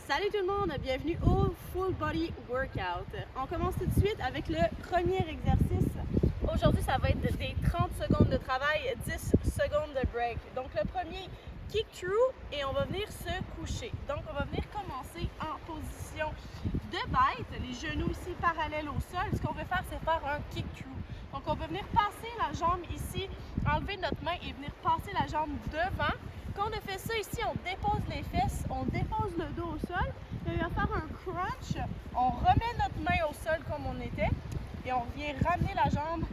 Salut tout le monde, bienvenue au Full Body Workout. On commence tout de suite avec le premier exercice. Aujourd'hui, ça va être des 30 secondes de travail, 10 secondes de break. Donc le premier, kick through et on va venir se coucher. Donc on va venir commencer en position de bête, les genoux ici parallèles au sol. Ce qu'on veut faire, c'est faire un kick through. Donc on va venir passer la jambe ici, enlever notre main et venir passer la jambe devant. Quand on a fait ça ici, on dépose les fesses, on dépose le dos au sol, et on va faire un crunch, on remet notre main au sol comme on était, et on vient ramener la jambe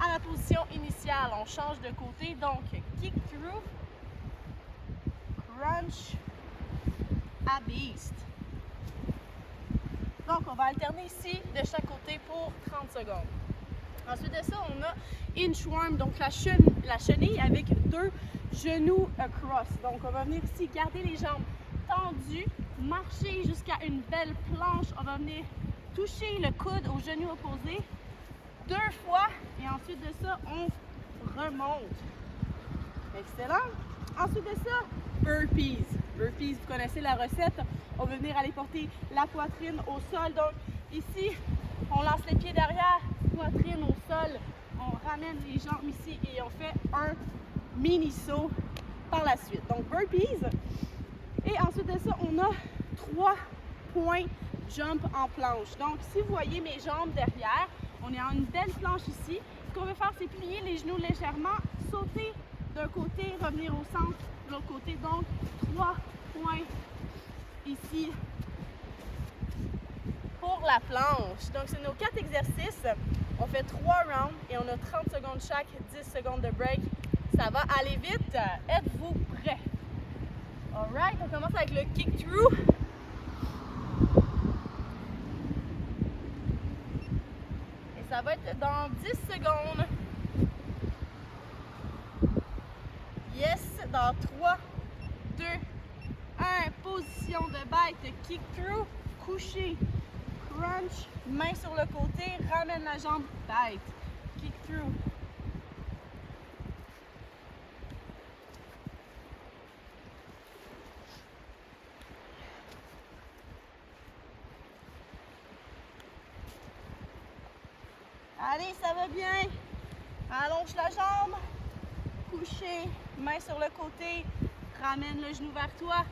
à la position initiale. On change de côté, donc kick through, crunch, à beast. Donc on va alterner ici de chaque côté pour 30 secondes. Ensuite de ça, on a inchworm, donc la chenille avec deux genoux across. Donc on va venir ici garder les jambes tendues, marcher jusqu'à une belle planche. On va venir toucher le coude au genou opposé 2 fois et ensuite de ça, on remonte. Excellent. Ensuite de ça, burpees. Burpees, vous connaissez la recette. On va venir aller porter la poitrine au sol. Donc ici, on lance les pieds derrière, poitrine au sol. On ramène les jambes ici et on fait un mini saut par la suite. Donc burpees. Et ensuite de ça, on a 3 points jump en planche. Donc si vous voyez mes jambes derrière, on est en une belle planche ici. Ce qu'on veut faire, c'est plier les genoux légèrement, sauter d'un côté, revenir au centre de l'autre côté. Donc 3 points ici pour la planche. Donc c'est nos 4 exercices. On fait 3 rounds et on a 30 secondes chaque, 10 secondes de break. Ça va aller vite. Êtes-vous prêts? Alright, on commence avec le kick through. Et ça va être dans 10 secondes. Yes, dans 3, 2, 1. Position de bête, kick through, couché, crunch, main sur le côté, ramène la jambe, bête, kick through. Allez, ça va bien. Allonge la jambe, couché, main sur le côté, ramène le genou vers toi.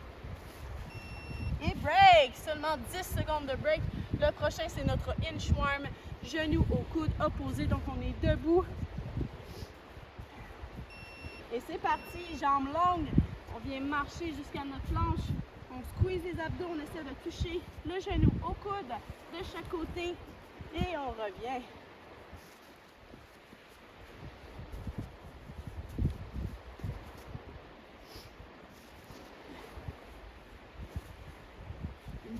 Et break, seulement 10 secondes de break. Le prochain, c'est notre inchworm, genou au coude opposé. Donc, on est debout. Et c'est parti, jambes longues. On vient marcher jusqu'à notre planche. On squeeze les abdos, on essaie de toucher le genou au coude de chaque côté. Et on revient.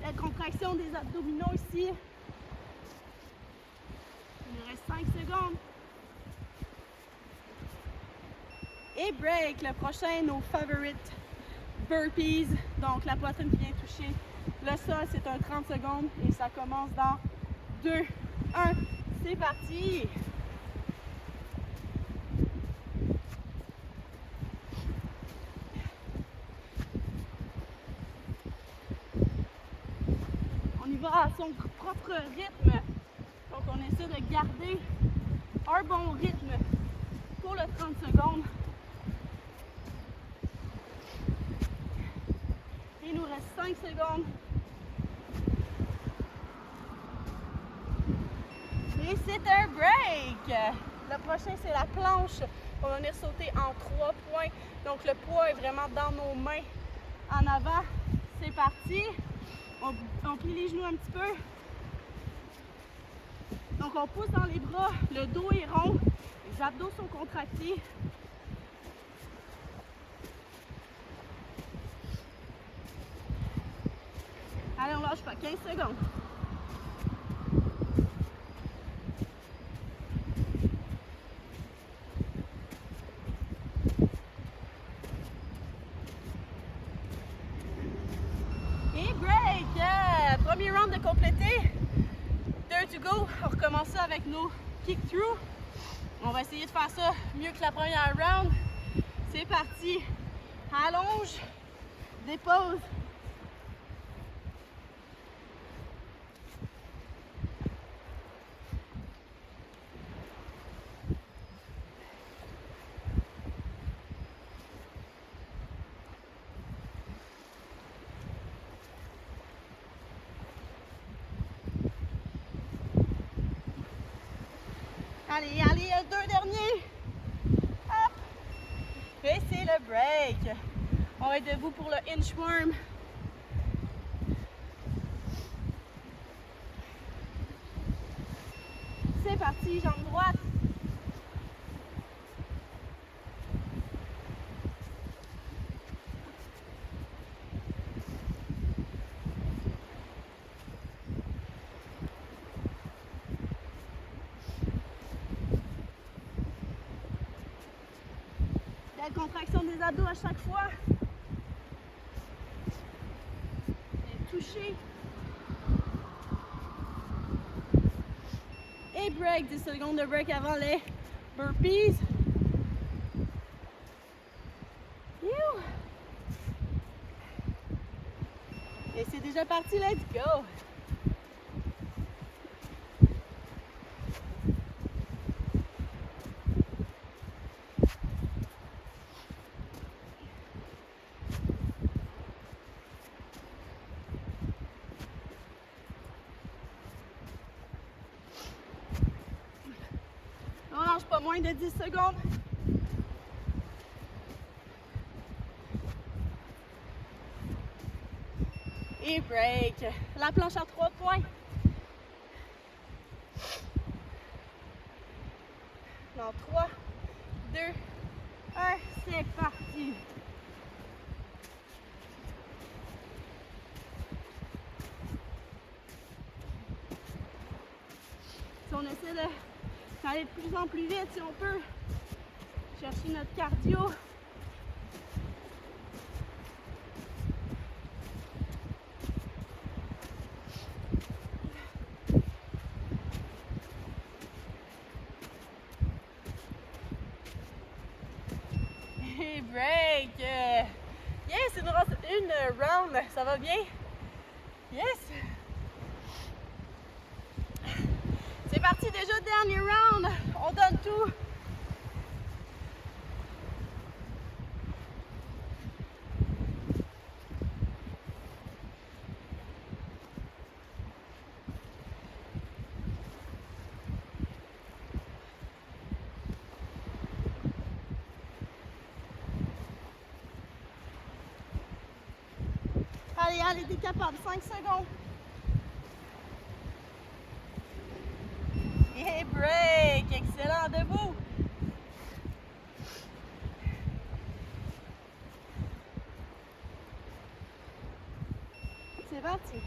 La contraction des abdominaux ici. Il nous reste 5 secondes. Et break. Le prochain, nos favorite burpees. Donc la poitrine qui vient toucher le sol, c'est un 30 secondes. Et ça commence dans 2, 1. C'est parti. On y va à son propre rythme. Donc on essaie de garder un bon rythme pour le 30 secondes. Il nous reste 5 secondes. Et c'est un break. Le prochain, c'est la planche. On va venir sauter en 3 points. Donc le poids est vraiment dans nos mains en avant. C'est parti. On plie les genoux un petit peu. Donc on pousse dans les bras, le dos est rond, les abdos sont contractés. Allez, on lâche pas, 15 secondes. Et break! Premier round de complété. 2 to go. On recommence ça avec nos kick through. On va essayer de faire ça mieux que la première round. C'est parti. Allonge, dépose, Allez, allez, deux derniers. Hop. Et c'est le break. On va être debout pour le inchworm. C'est parti, jambe droite. Belle contraction des abdos à chaque fois. Et toucher. Et break, 10 secondes de break avant les burpees. Et c'est déjà parti, let's go! On lâche pas moins de 10 secondes. Et break. La planche à 3 points. Dans 3, 2, 1, c'est parti. Si on essaie d'aller de plus en plus vite, si on peut chercher notre cardio. Et break. Yes, une round, ça va bien? Yes. C'est parti déjà, dernier round. On donne tout. Allez, allez, t'es capable. 5 secondes. Et break. Excellent, debout. C'est parti.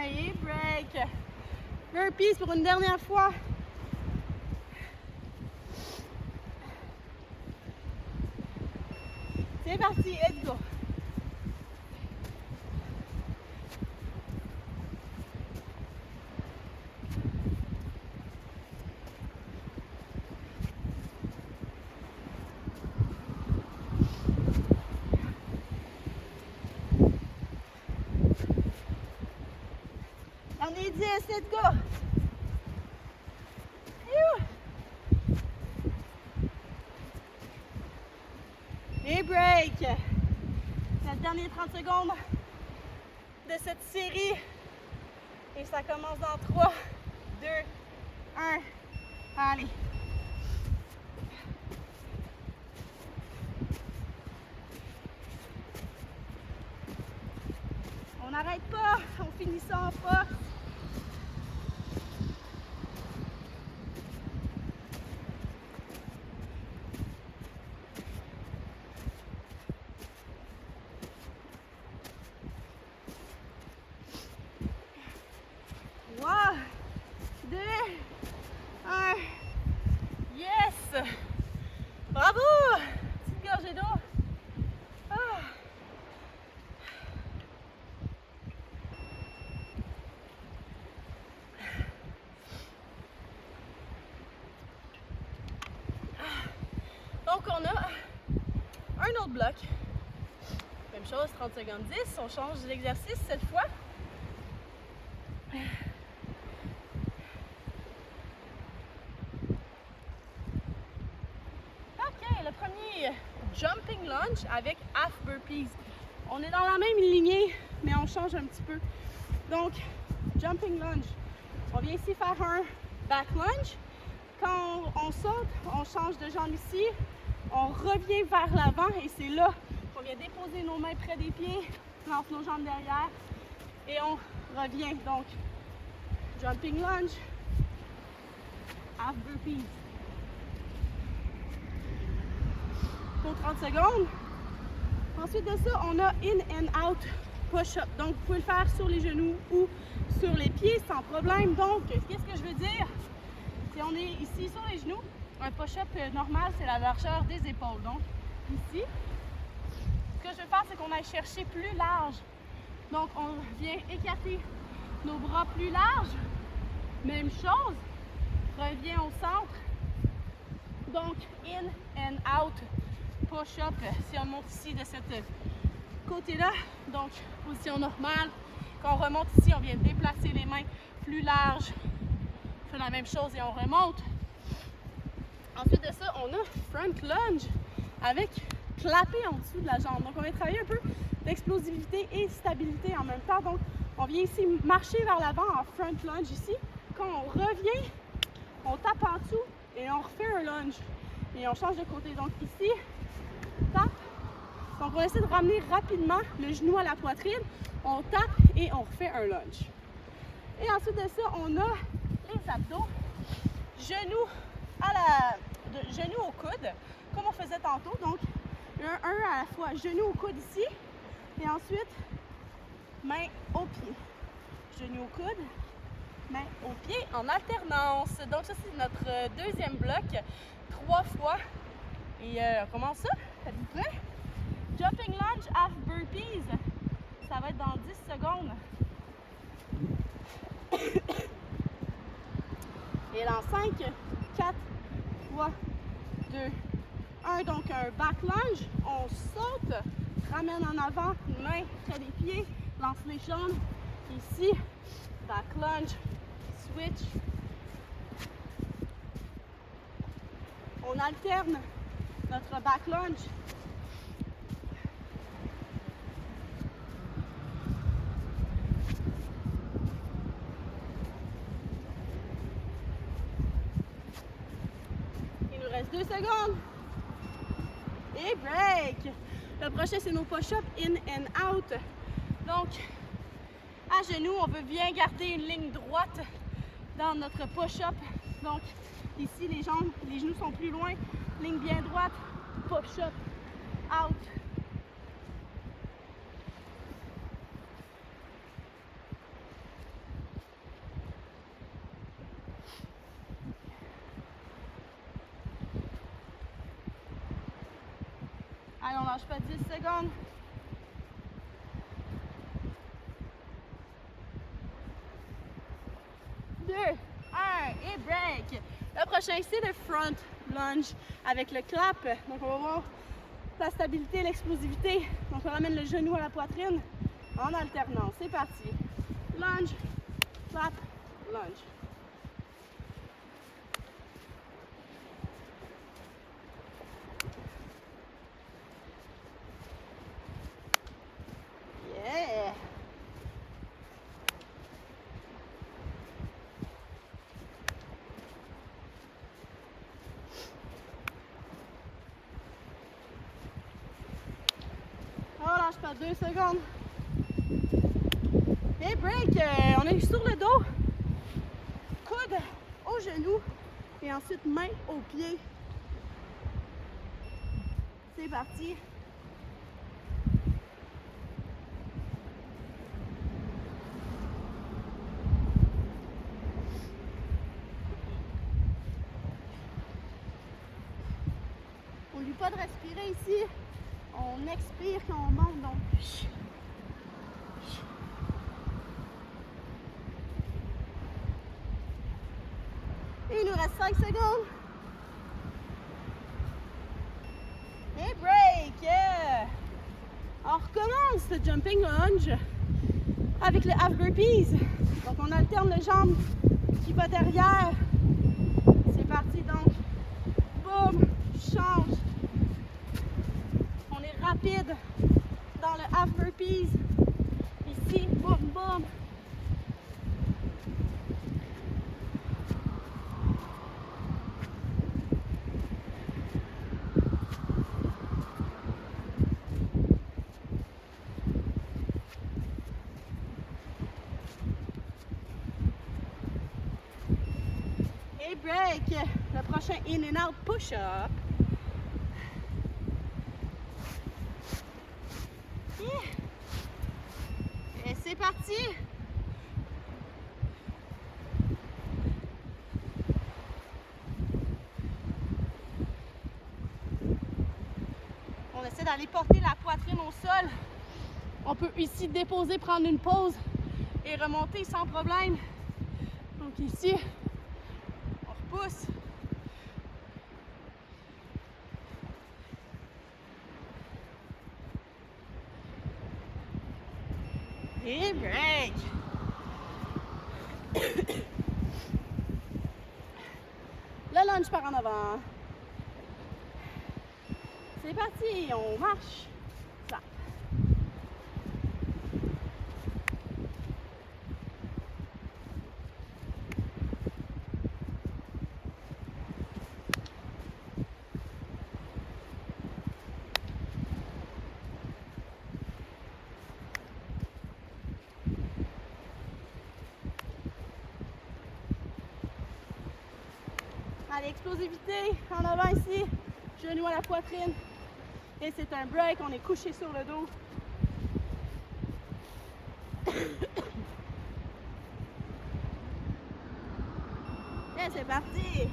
Et break. Burpees pour une dernière fois. C'est parti, let's go. On est 10, let's go. Et break. La dernière 30 secondes de cette série. Et ça commence dans 3, 2, 1. Allez. On n'arrête pas. On finit ça en force. Bravo! Petite gorgée d'eau. Ah. on a un autre bloc. Même chose, 30 secondes 10. On change l'exercice cette fois. OK, le premier jumping lunge avec half burpees. On est dans la même lignée, mais on change un petit peu. Donc, jumping lunge. On vient ici faire un back lunge. Quand on saute, on change de jambe ici. On revient vers l'avant et c'est là qu'on vient déposer nos mains près des pieds, lance nos jambes derrière et on revient. Donc, jumping lunge, half burpees. Pour 30 secondes. Ensuite de ça, on a in and out push-up. Donc, vous pouvez le faire sur les genoux ou sur les pieds sans problème. Donc, qu'est-ce que je veux dire? Si on est ici sur les genoux, un push-up normal, c'est la largeur des épaules. Donc, ici, ce que je vais faire, c'est qu'on aille chercher plus large. Donc, on vient écarter nos bras plus larges. Même chose. Revient au centre. Donc, in and out push-up. Si on monte ici de ce côté-là, donc, position normale. Quand on remonte ici, on vient déplacer les mains plus larges. On fait la même chose et on remonte. Ensuite de ça, on a front lunge avec clapé en dessous de la jambe. Donc, on va travailler un peu d'explosivité et stabilité en même temps. Donc, on vient ici marcher vers l'avant en front lunge ici. Quand on revient, on tape en dessous et on refait un lunge. Et on change de côté. Donc, ici, tape. Donc, on essaie de ramener rapidement le genou à la poitrine. On tape et on refait un lunge. Et ensuite de ça, on a les abdos. Genoux genoux au coude, comme on faisait tantôt. Donc, un à la fois. Genoux au coude ici. Et ensuite, main au pied. Genoux au coude, main au pied en alternance. Donc, ça, c'est notre deuxième bloc. 3 fois. Et on commence ça. Êtes-vous prêts? Jumping lunge, half burpees. Ça va être dans 10 secondes. Et dans 5, 4, 3, 2, 1. Donc, un back lunge. On saute, ramène en avant, une main près des pieds, lance les jambes. Ici, back lunge, switch. On alterne notre back lunge. Il nous reste 2 secondes. Et break. Le prochain, c'est nos push-ups in and out. Donc, à genoux, on veut bien garder une ligne droite dans notre push-up. Donc, ici, les jambes, les genoux sont plus loin. Ligne bien droite, push-up, out. Allez, on lâche pas 10 secondes. Et break. Le prochain, c'est le front lunge avec le clap. Donc, on va voir la stabilité, l'explosivité. Donc, on ramène le genou à la poitrine en alternance. C'est parti. Lunge, clap, lunge. Yeah! On lâche pas 2 secondes. Et break, on est sur le dos. Coude au genou. Et ensuite main au pied. C'est parti. On n'oublie pas de respirer ici. On expire quand on monte, donc. Et il nous reste 5 secondes. On recommence le jumping lunge avec le half burpees. Donc on alterne les jambes qui va derrière. C'est parti donc. Boum, change. On est rapide dans le half burpees. Ici, boum, boum. Et break. Le prochain in and out push-up. Et c'est parti. On essaie d'aller porter la poitrine au sol. On peut ici déposer, prendre une pause et remonter sans problème. Donc ici, on repousse. Et break. Le lunge par en avant. C'est parti, on marche. Ça. Allez, explosivité, en avant ici, genou à la poitrine. Et c'est un break, on est couché sur le dos. Et c'est parti!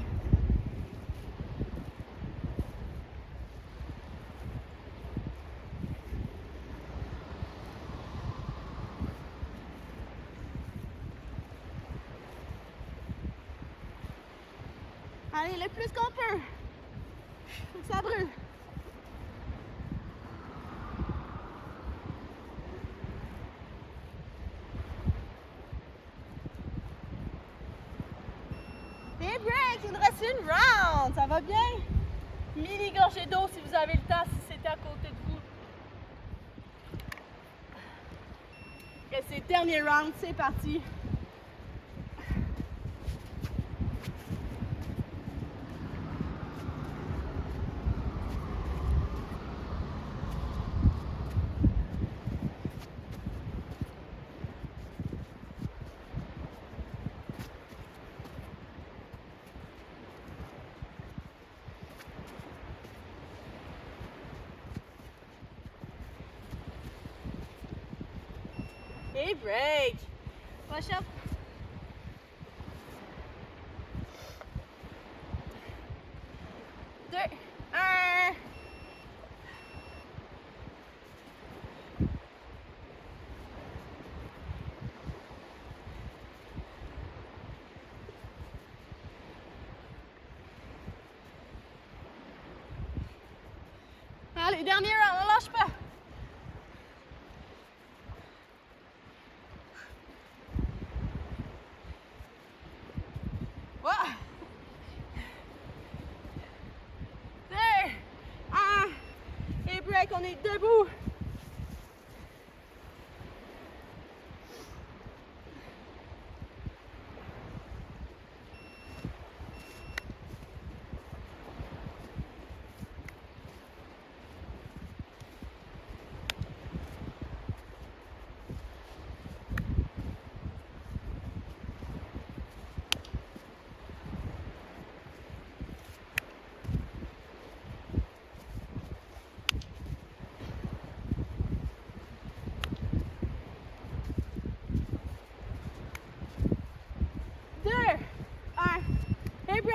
Allez, le plus qu'on peut. Faut que ça brûle. Et break, il nous reste une round. Ça va bien? Mini gorgée d'eau si vous avez le temps, si c'était à côté de vous. Et c'est dernier round, c'est parti. Et break. Push up. Deux, un. Allez, dernier round, on lâche pas. On est debout.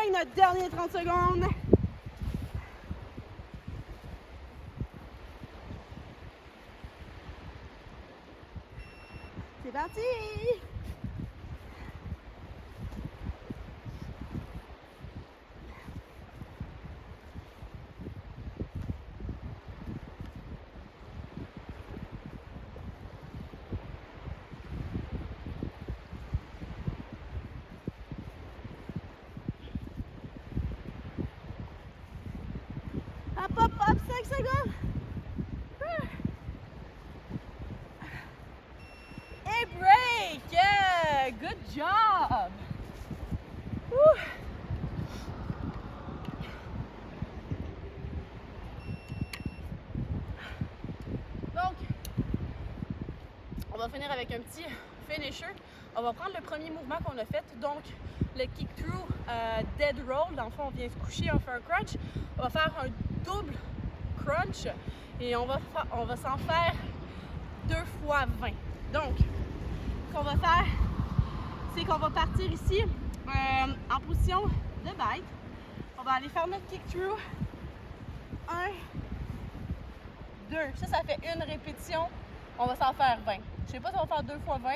Notre dernier 30 secondes. C'est parti! secondes. Et break. Yeah, good job. Woo. Donc, on va finir avec un petit finisher. On va prendre le premier mouvement qu'on a fait, donc le kick through dead roll. Dans le fond, on vient se coucher, on fait un crunch. On va faire un double crunch et on va s'en faire 2 fois 20. Donc, ce qu'on va faire, c'est qu'on va partir ici en position de bite. On va aller faire notre kick through. 1, 2. Ça fait une répétition. On va s'en faire 20. Je sais pas si on va faire 2 fois 20,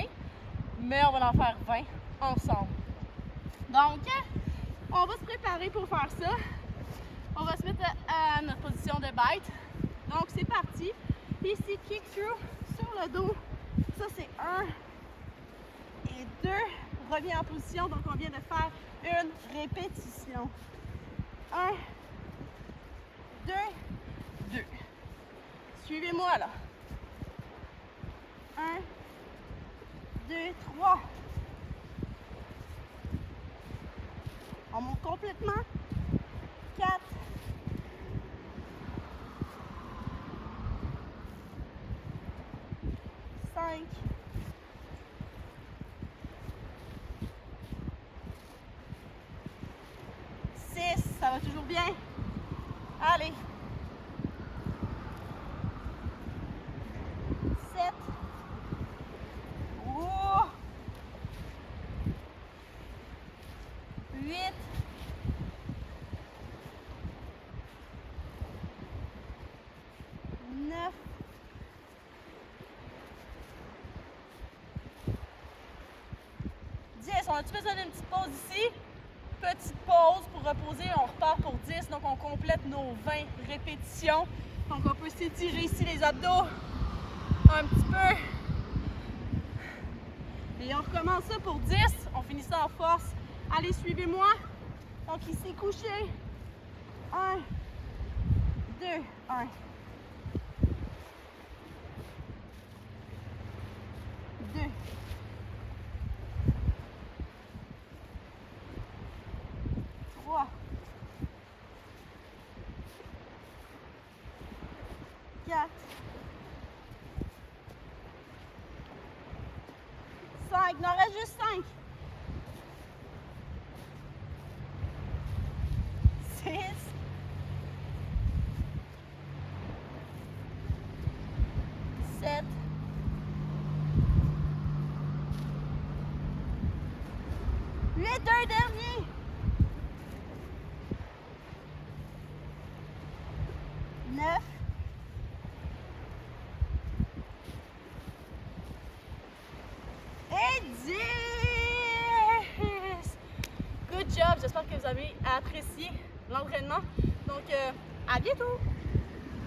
mais on va en faire 20 ensemble. Donc, on va se préparer pour faire ça. On va se mettre à notre position de bite. Donc, c'est parti. Ici, kick through sur le dos. Ça, c'est 1 et 2. Reviens en position. Donc, on vient de faire une répétition. 1, 2, 2. Suivez-moi là. 1, 2, 3. On monte complètement. 4. 5. 6. Ça va toujours bien? Allez. 7. Oh. 8. 9. 10. On a-tu besoin d'une petite pause ici? Petite pause pour reposer. On repart pour 10. Donc, on complète nos 20 répétitions. Donc, on peut s'étirer ici les abdos un petit peu. Et on recommence ça pour 10. On finit ça en force. Allez, suivez-moi. Donc, ici, couché. 1, 2, 1. 2. 3. 4. 5. Il en reste juste 5. 6. 7. 8. Un dernier. 9. 10. Good job. J'espère que vous avez apprécié l'entraînement. Donc, à bientôt.